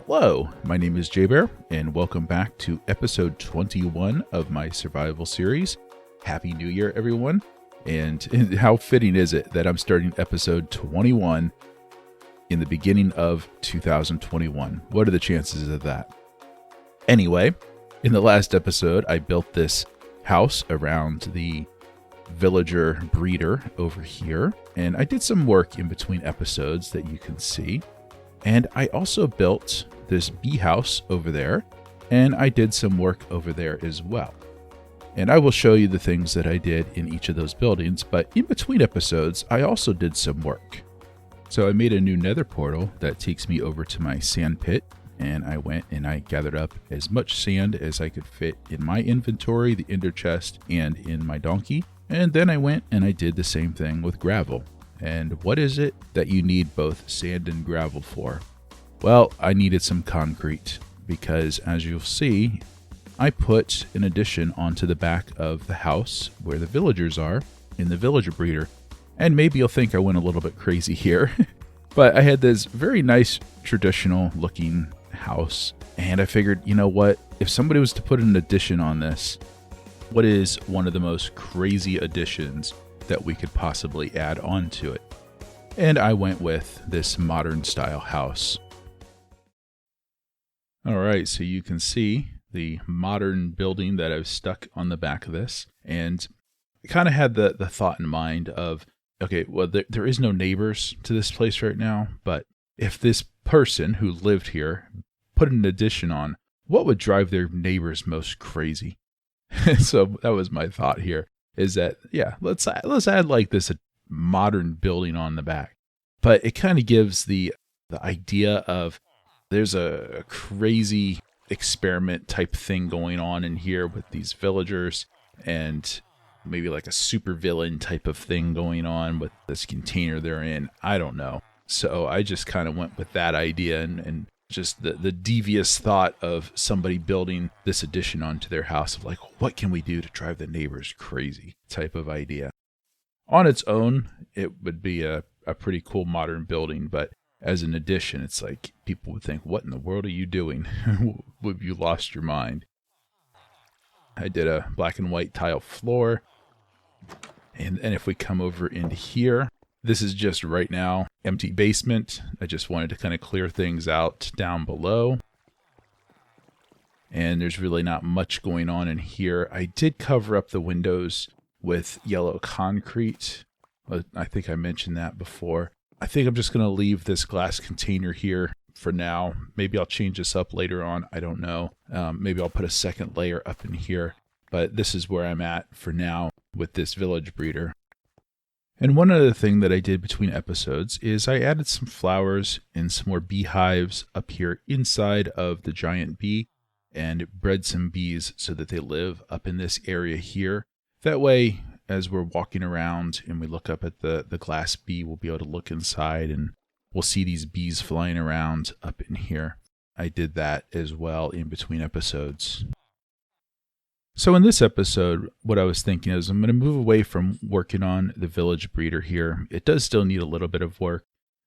Hello, my name is Jbear, and welcome back to episode 21 of my survival series. Happy New Year, everyone. And how fitting is it that I'm starting episode 21 in the beginning of 2021? What are the chances of that? Anyway, in the last episode, I built this house around the villager breeder over here, and I did some work in between episodes that you can see. And I also built this bee house over there, and I did some work over there as well. And I will show you the things that I did in each of those buildings, but in between episodes, I also did some work. So I made a new nether portal that takes me over to my sand pit, and I went and I gathered up as much sand as I could fit in my inventory, the ender chest, and in my donkey. And then I went and I did the same thing with gravel. And what is it that you need both sand and gravel for? Well, I needed some concrete because, as you'll see, I put an addition onto the back of the house where the villagers are in the villager breeder. And maybe you'll think I went a little bit crazy here, but I had this very nice traditional looking house. And I figured, you know what, if somebody was to put an addition on this, what is one of the most crazy additions that we could possibly add on to it? And I went with this modern style house. All right, so you can see the modern building that I've stuck on the back of this. And I kind of had the thought in mind of, okay, well, there is no neighbors to this place right now, but if this person who lived here put an addition on, what would drive their neighbors most crazy? So that was my thought here, is that, yeah, let's add like this modern building on the back. But it kind of gives the idea of there's a crazy experiment type thing going on in here with these villagers, and maybe like a super villain type of thing going on with this container they're in. I don't know. So I just kind of went with that idea and just the devious thought of somebody building this addition onto their house of like, what can we do to drive the neighbors crazy type of idea. On its own, it would be a pretty cool modern building, but as an addition, it's like people would think, what in the world are you doing? Have you lost your mind? I did a black and white tile floor. And if we come over into here, this is just right now empty basement. I just wanted to kind of clear things out down below. And there's really not much going on in here. I did cover up the windows with yellow concrete. I think I mentioned that before. I think I'm just going to leave this glass container here for now. Maybe I'll change this up later on. I don't know. Maybe I'll put a second layer up in here. But this is where I'm at for now with this village breeder. And one other thing that I did between episodes is I added some flowers and some more beehives up here inside of the giant bee and bred some bees so that they live up in this area here. That way, as we're walking around and we look up at the glass bee, we'll be able to look inside and we'll see these bees flying around up in here. I did that as well in between episodes. So in this episode, what I was thinking is I'm going to move away from working on the village breeder here. It does still need a little bit of work.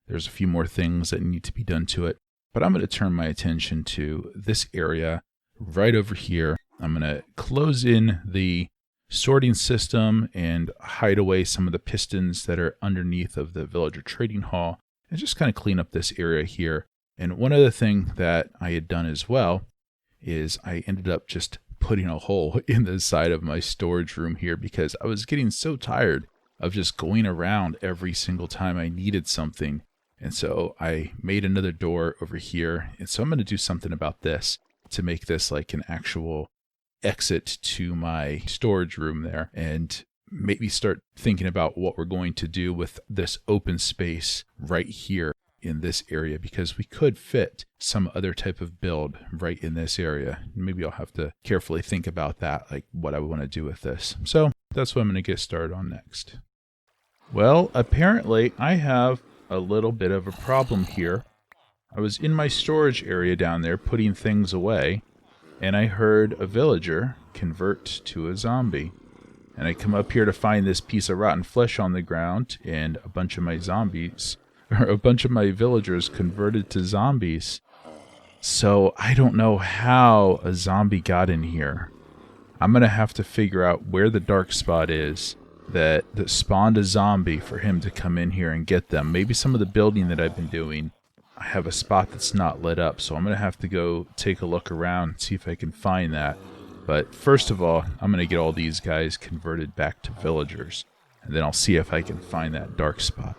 There's a few more things that need to be done to it, but I'm going to turn my attention to this area right over here. I'm going to close in the sorting system and hide away some of the pistons that are underneath of the villager trading hall and just kind of clean up this area here. And one other thing that I had done as well is I ended up just putting a hole in the side of my storage room here because I was getting so tired of just going around every single time I needed something. And so I made another door over here. And so I'm going to do something about this to make this like an actual exit to my storage room there and maybe start thinking about what we're going to do with this open space right here in this area, because we could fit some other type of build right in this area. Maybe I'll have to carefully think about that, like what I want to do with this. So that's what I'm going to get started on next. Well, apparently I have a little bit of a problem here. I was in my storage area down there putting things away, and I heard a villager convert to a zombie. And I come up here to find this piece of rotten flesh on the ground, and a bunch of my villagers converted to zombies. So I don't know how a zombie got in here. I'm going to have to figure out where the dark spot is that spawned a zombie for him to come in here and get them. Maybe some of the building that I've been doing, I have a spot that's not lit up, so I'm going to have to go take a look around and see if I can find that. But first of all, I'm going to get all these guys converted back to villagers, and then I'll see if I can find that dark spot.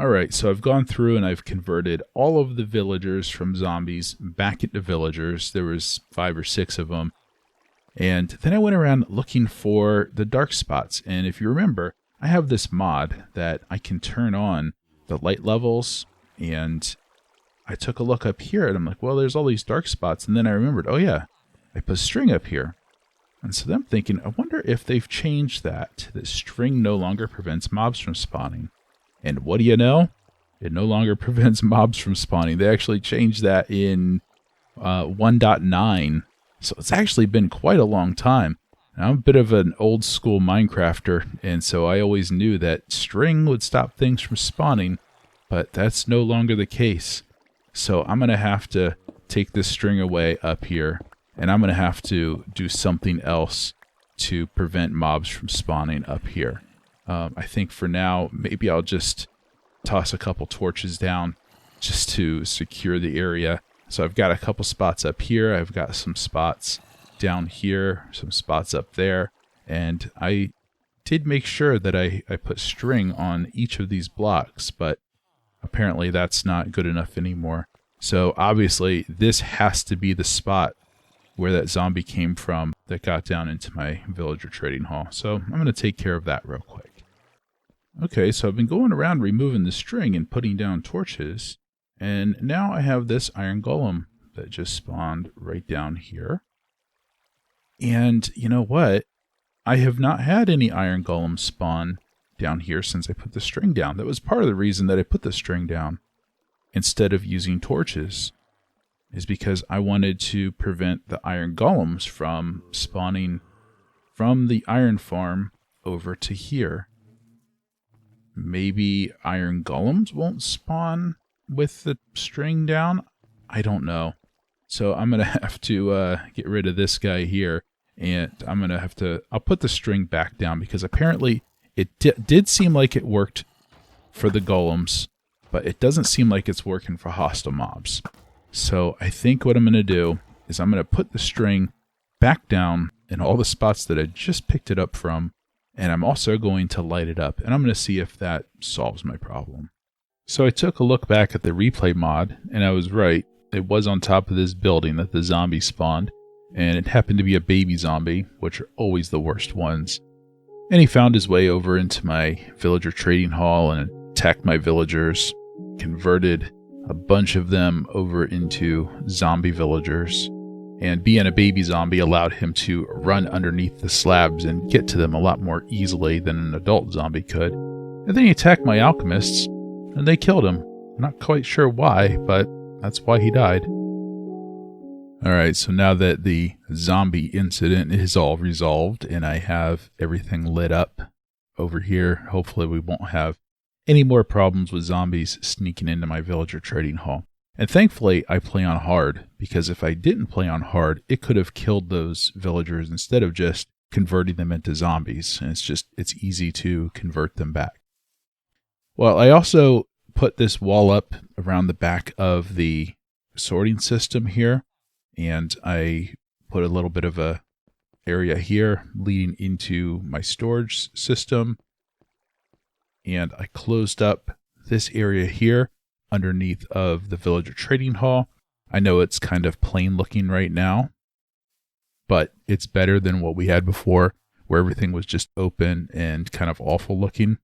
Alright, so I've gone through and I've converted all of the villagers from zombies back into villagers. There was 5 or 6 of them. And then I went around looking for the dark spots. And if you remember, I have this mod that I can turn on the light levels. And I took a look up here and I'm like, well, there's all these dark spots. And then I remembered, oh yeah, I put string up here. And so then I'm thinking, I wonder if they've changed that string no longer prevents mobs from spawning. And what do you know? It no longer prevents mobs from spawning. They actually changed that in 1.9. So it's actually been quite a long time. I'm a bit of an old school Minecrafter, and so I always knew that string would stop things from spawning, but that's no longer the case. So I'm going to have to take this string away up here, and I'm going to have to do something else to prevent mobs from spawning up here. I think for now, maybe I'll just toss a couple torches down just to secure the area. So I've got a couple spots up here. I've got some spots down here, some spots up there. And I did make sure that I put string on each of these blocks, but apparently that's not good enough anymore. So obviously this has to be the spot where that zombie came from that got down into my villager trading hall. So I'm going to take care of that real quick. Okay, so I've been going around removing the string and putting down torches, and now I have this iron golem that just spawned right down here. And you know what? I have not had any iron golems spawn down here since I put the string down. That was part of the reason that I put the string down instead of using torches, is because I wanted to prevent the iron golems from spawning from the iron farm over to here. Maybe iron golems won't spawn with the string down? I don't know. So I'm going to have to get rid of this guy here. And I'm going to have to... I'll put the string back down because apparently it did seem like it worked for the golems. But it doesn't seem like it's working for hostile mobs. So I think what I'm going to do is I'm going to put the string back down in all the spots that I just picked it up from. And I'm also going to light it up, and I'm going to see if that solves my problem. So I took a look back at the replay mod, and I was right. It was on top of this building that the zombie spawned, and it happened to be a baby zombie, which are always the worst ones. And he found his way over into my villager trading hall and attacked my villagers, converted a bunch of them over into zombie villagers. And being a baby zombie allowed him to run underneath the slabs and get to them a lot more easily than an adult zombie could. And then he attacked my alchemists, and they killed him. I'm not quite sure why, but that's why he died. Alright, so now that the zombie incident is all resolved, and I have everything lit up over here, hopefully we won't have any more problems with zombies sneaking into my villager trading hall. And thankfully, I play on hard, because if I didn't play on hard, it could have killed those villagers instead of just converting them into zombies. And it's easy to convert them back. Well, I also put this wall up around the back of the sorting system here, and I put a little bit of a area here leading into my storage system. And I closed up this area here underneath of the villager trading hall. I know it's kind of plain looking right now, but it's better than what we had before, where everything was just open and kind of awful looking.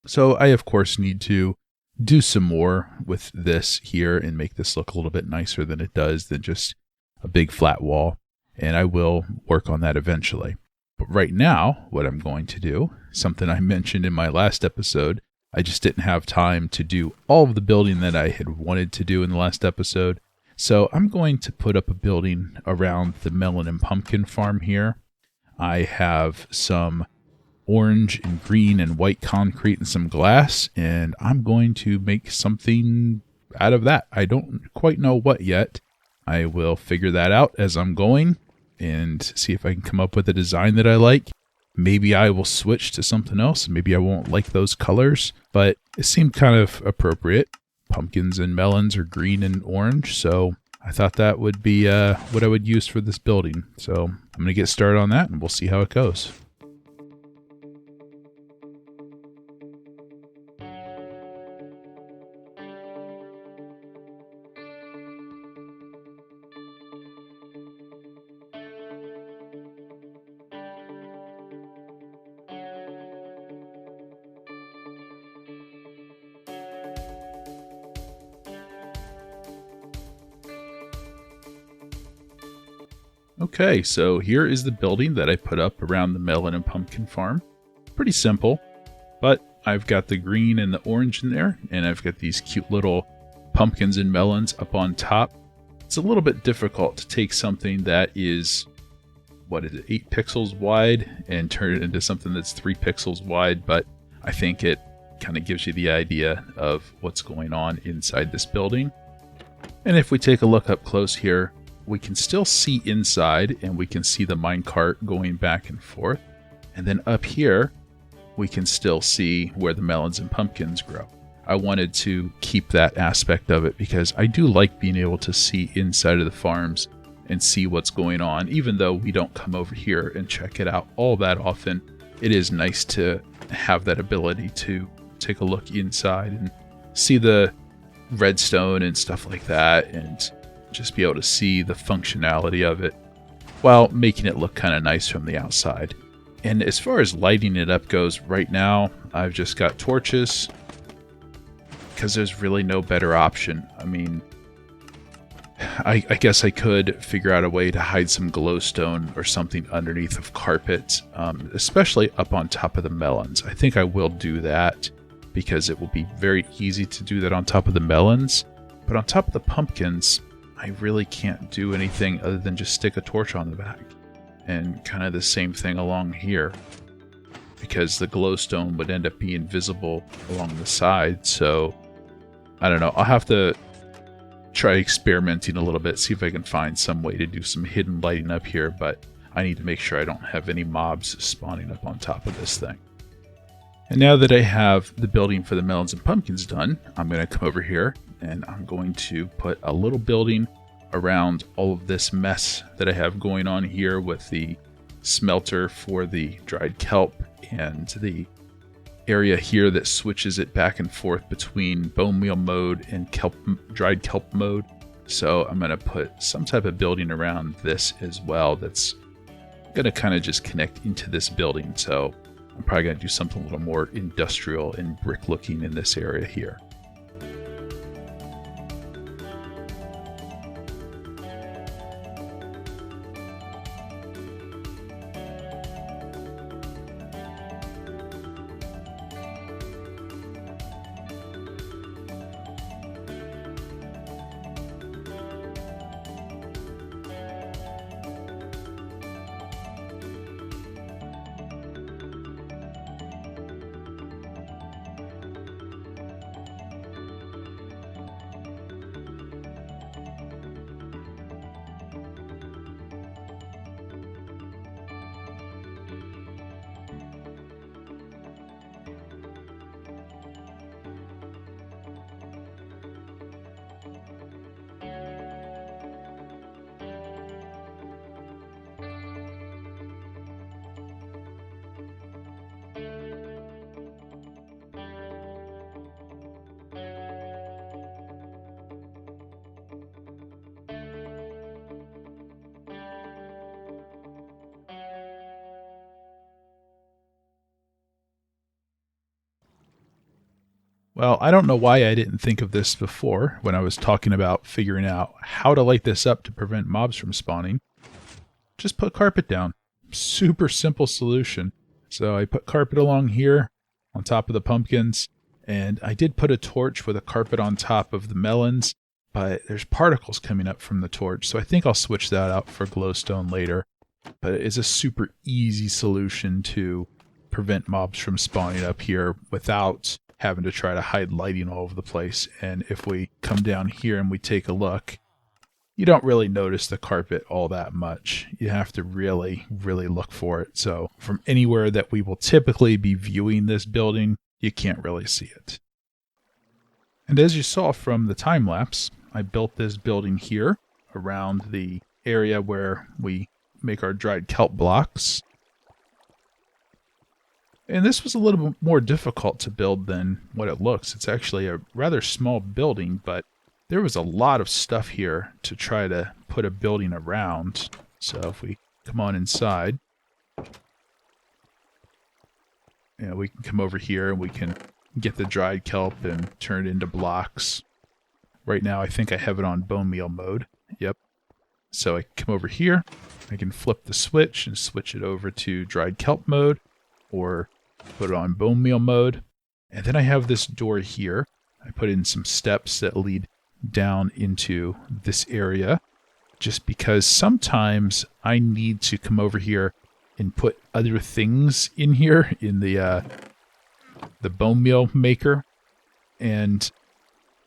So I, of course, need to do some more with this here and make this look a little bit nicer than it does than just a big flat wall. And I will work on that eventually. But right now, what I'm going to do, something I mentioned in my last episode, I just didn't have time to do all of the building that I had wanted to do in the last episode. So I'm going to put up a building around the Melon and Pumpkin farm here. I have some orange and green and white concrete and some glass, and I'm going to make something out of that. I don't quite know what yet. I will figure that out as I'm going and see if I can come up with a design that I like. Maybe I will switch to something else. Maybe I won't like those colors, but it seemed kind of appropriate. Pumpkins and melons are green and orange, so I thought that would be what I would use for this building. So I'm going to get started on that and we'll see how it goes. Okay, so here is the building that I put up around the Melon and Pumpkin farm. Pretty simple, but I've got the green and the orange in there, and I've got these cute little pumpkins and melons up on top. It's a little bit difficult to take something that is, 8 pixels wide and turn it into something that's 3 pixels wide, but I think it kind of gives you the idea of what's going on inside this building. And if we take a look up close here, we can still see inside, and we can see the minecart going back and forth. And then up here, we can still see where the melons and pumpkins grow. I wanted to keep that aspect of it because I do like being able to see inside of the farms and see what's going on. Even though we don't come over here and check it out all that often, it is nice to have that ability to take a look inside and see the redstone and stuff like that, and just be able to see the functionality of it while making it look kind of nice from the outside. And as far as lighting it up goes, right now I've just got torches because there's really no better option. I mean, I guess I could figure out a way to hide some glowstone or something underneath of carpet, especially up on top of the melons. I think I will do that because it will be very easy to do that on top of the melons. But on top of the pumpkins, I really can't do anything other than just stick a torch on the back. And kind of the same thing along here, because the glowstone would end up being visible along the side. So I don't know, I'll have to try experimenting a little bit, see if I can find some way to do some hidden lighting up here, but I need to make sure I don't have any mobs spawning up on top of this thing. And now that I have the building for the melons and pumpkins done, I'm going to come over here and I'm going to put a little building around all of this mess that I have going on here with the smelter for the dried kelp and the area here that switches it back and forth between bone meal mode and dried kelp mode. So I'm going to put some type of building around this as well that's going to kind of just connect into this building. So I'm probably going to do something a little more industrial and brick looking in this area here. Well, I don't know why I didn't think of this before when I was talking about figuring out how to light this up to prevent mobs from spawning. Just put carpet down. Super simple solution. So I put carpet along here on top of the pumpkins, and I did put a torch with a carpet on top of the melons, but there's particles coming up from the torch, so I think I'll switch that out for glowstone later. But it is a super easy solution to prevent mobs from spawning up here without having to try to hide lighting all over the place. And if we come down here and we take a look, you don't really notice the carpet all that much. You have to really, really look for it. So from anywhere that we will typically be viewing this building, you can't really see it. And as you saw from the time lapse, I built this building here around the area where we make our dried kelp blocks. And this was a little bit more difficult to build than what it looks. It's actually a rather small building, but there was a lot of stuff here to try to put a building around. So if we come on inside, we can come over here and we can get the dried kelp and turn it into blocks. Right now I think I have it on bone meal mode. Yep. So I come over here, I can flip the switch and switch it over to dried kelp mode, or put it on bone meal mode. And then I have this door here. I put in some steps that lead down into this area, just because sometimes I need to come over here and put other things in here in the bone meal maker, and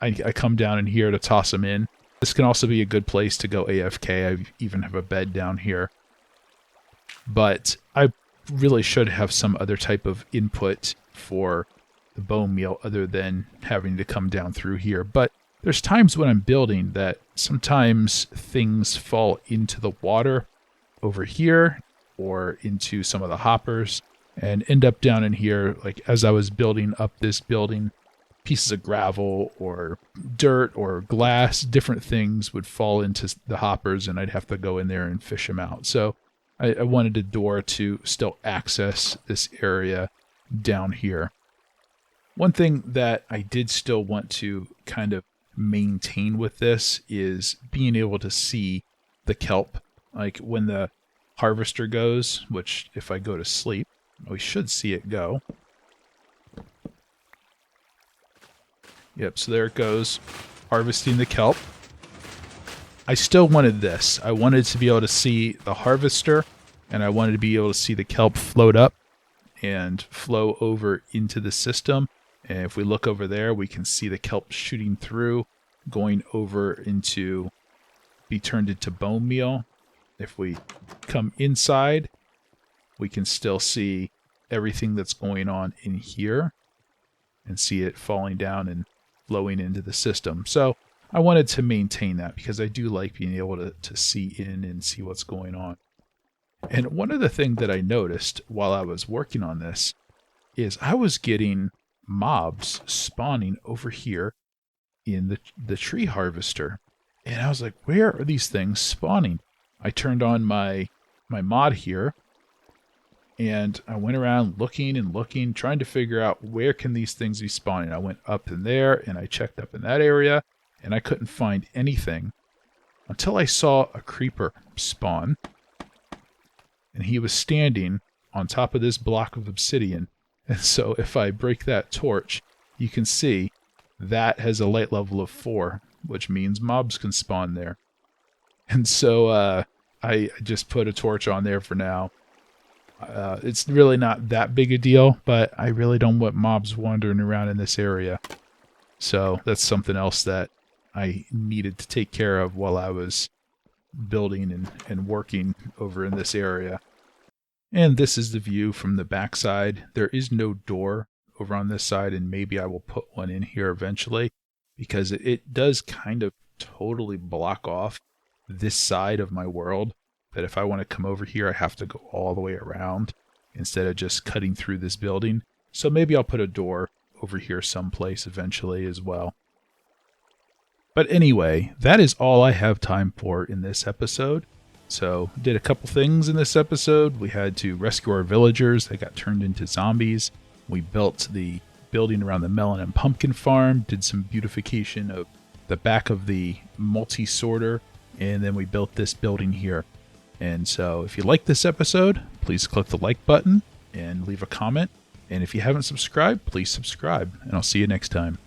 I come down in here to toss them in. This can also be a good place to go AFK. I even have a bed down here, but I really should have some other type of input for the bone meal other than having to come down through here. But there's times when I'm building that sometimes things fall into the water over here or into some of the hoppers and end up down in here. Like as I was building up this building, pieces of gravel or dirt or glass, different things would fall into the hoppers and I'd have to go in there and fish them out. So I wanted a door to still access this area down here. One thing that I did still want to kind of maintain with this is being able to see the kelp. Like when the harvester goes, which if I go to sleep, we should see it go. Yep, so there it goes, harvesting the kelp. I still wanted this. I wanted to be able to see the harvester, and I wanted to be able to see the kelp float up and flow over into the system. And if we look over there, we can see the kelp shooting through, going over into, be turned into bone meal. If we come inside, we can still see everything that's going on in here and see it falling down and flowing into the system. So I wanted to maintain that because I do like being able to see in and see what's going on. And one other thing that I noticed while I was working on this is I was getting mobs spawning over here in the tree harvester. And I was like, where are these things spawning? I turned on my mod here, and I went around looking and looking, trying to figure out where can these things be spawning. I went up in there, and I checked up in that area, and I couldn't find anything until I saw a creeper spawn. And he was standing on top of this block of obsidian. And so if I break that torch, you can see that has a light level of 4, which means mobs can spawn there. And so I just put a torch on there for now. It's really not that big a deal, but I really don't want mobs wandering around in this area. So that's something else that I needed to take care of while I was building and working over in this area. And this is the view from the backside. There is no door over on this side, and maybe I will put one in here eventually, because it does kind of totally block off this side of my world, that if I want to come over here, I have to go all the way around instead of just cutting through this building. So maybe I'll put a door over here someplace eventually as well. But anyway, that is all I have time for in this episode. So did a couple things in this episode. We had to rescue our villagers that got turned into zombies. We built the building around the Melon and Pumpkin farm, did some beautification of the back of the multi-sorter, and then we built this building here. And so if you like this episode, please click the like button and leave a comment. And if you haven't subscribed, please subscribe, and I'll see you next time.